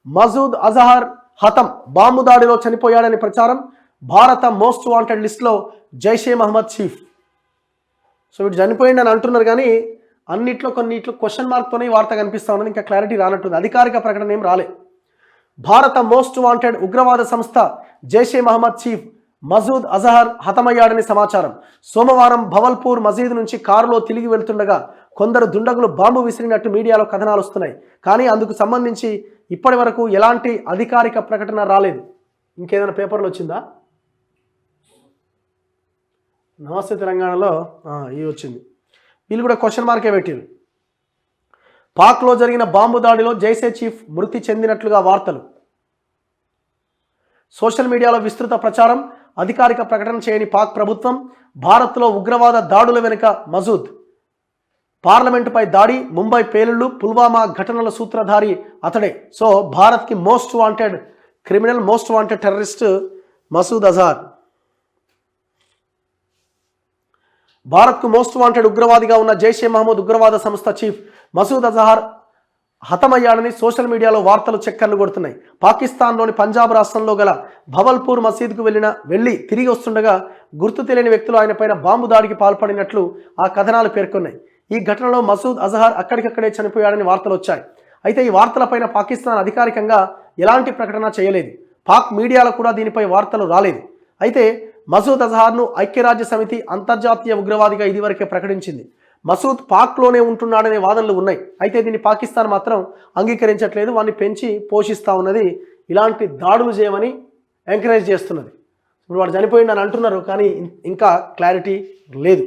మసూద్ అజహర్ హతం, బాంబు దాడిలో చనిపోయాడని ప్రచారం. భారత మోస్ట్ వాంటెడ్ లిస్ట్లో జైషే మహమ్మద్ చీఫ్. సో వీడు చనిపోయిందని అంటున్నారు కానీ కొన్నిట్లో క్వశ్చన్ మార్క్తోనే ఈ వార్త కనిపిస్తూ ఉన్నది. ఇంకా క్లారిటీ రానట్టుంది. అధికారిక ప్రకటన ఏం రాలే. భారత మోస్ట్ వాంటెడ్ ఉగ్రవాద సంస్థ జైషే మహమ్మద్ చీఫ్ మసూద్ అజహర్ హతమయ్యాడని సమాచారం. సోమవారం భవల్పూర్ మసీద్ నుంచి కారులో తిరిగి వెళ్తుండగా కొందరు దుండగులు బాంబు విసిరినట్టు మీడియాలో కథనాలు వస్తున్నాయి. కానీ అందుకు సంబంధించి ఇప్పటి వరకు ఎలాంటి అధికారిక ప్రకటన రాలేదు. ఇంకేదైనా పేపర్లో వచ్చిందా? నమస్తే తెలంగాణలో ఇది వచ్చింది. వీళ్ళు కూడా క్వశ్చన్ మార్కే పెట్టారు. పాక్లో జరిగిన బాంబు దాడిలో జైషే చీఫ్ మృతి చెందినట్లుగా వార్తలు. సోషల్ మీడియాలో విస్తృత ప్రచారం. అధికారిక ప్రకటన చేయని పాక్ ప్రభుత్వం. భారత్లో ఉగ్రవాద దాడుల వెనుక మసూద్. పార్లమెంటుపై దాడి, ముంబై పేలుళ్లు, పుల్వామా ఘటనల సూత్రధారి అతడే. సో భారత్కి most wanted criminal, most wanted terrorist Masood Azhar. భారత్కు మోస్ట్ వాంటెడ్ ఉగ్రవాదిగా ఉన్న జైషే మహమ్మద్ ఉగ్రవాద సంస్థ చీఫ్ మసూద్ అజహర్ హతమయ్యాడని సోషల్ మీడియాలో వార్తలు చక్కర్లు కొడుతున్నాయి. పాకిస్తాన్లోని పంజాబ్ రాష్ట్రంలో గల భవల్పూర్ మసీద్కు వెళ్ళి తిరిగి వస్తుండగా గుర్తు తెలియని వ్యక్తులు ఆయనపైన బాంబు దాడికి పాల్పడినట్లు ఆ కథనాలు పేర్కొన్నాయి. ఈ ఘటనలో మసూద్ అజహర్ అక్కడికక్కడే చనిపోయాడని వార్తలు వచ్చాయి. అయితే ఈ వార్తలపైన పాకిస్తాన్ అధికారికంగా ఎలాంటి ప్రకటన చేయలేదు. పాక్ మీడియాలో కూడా దీనిపై వార్తలు రాలేదు. అయితే మసూద్ అజహర్ను ఐక్యరాజ్య సమితి అంతర్జాతీయ ఉగ్రవాదిగా ఇదివరకే ప్రకటించింది. మసూద్ పాక్లోనే ఉంటున్నాడనే వాదనలు ఉన్నాయి. అయితే దీన్ని పాకిస్తాన్ మాత్రం అంగీకరించట్లేదు. వాడిని పెంచి పోషిస్తూ ఉన్నది. ఇలాంటి దాడులు చేయమని ఎంకరేజ్ చేస్తున్నది. ఇప్పుడు వాడు చనిపోయిందని అంటున్నారు కానీ ఇంకా క్లారిటీ లేదు.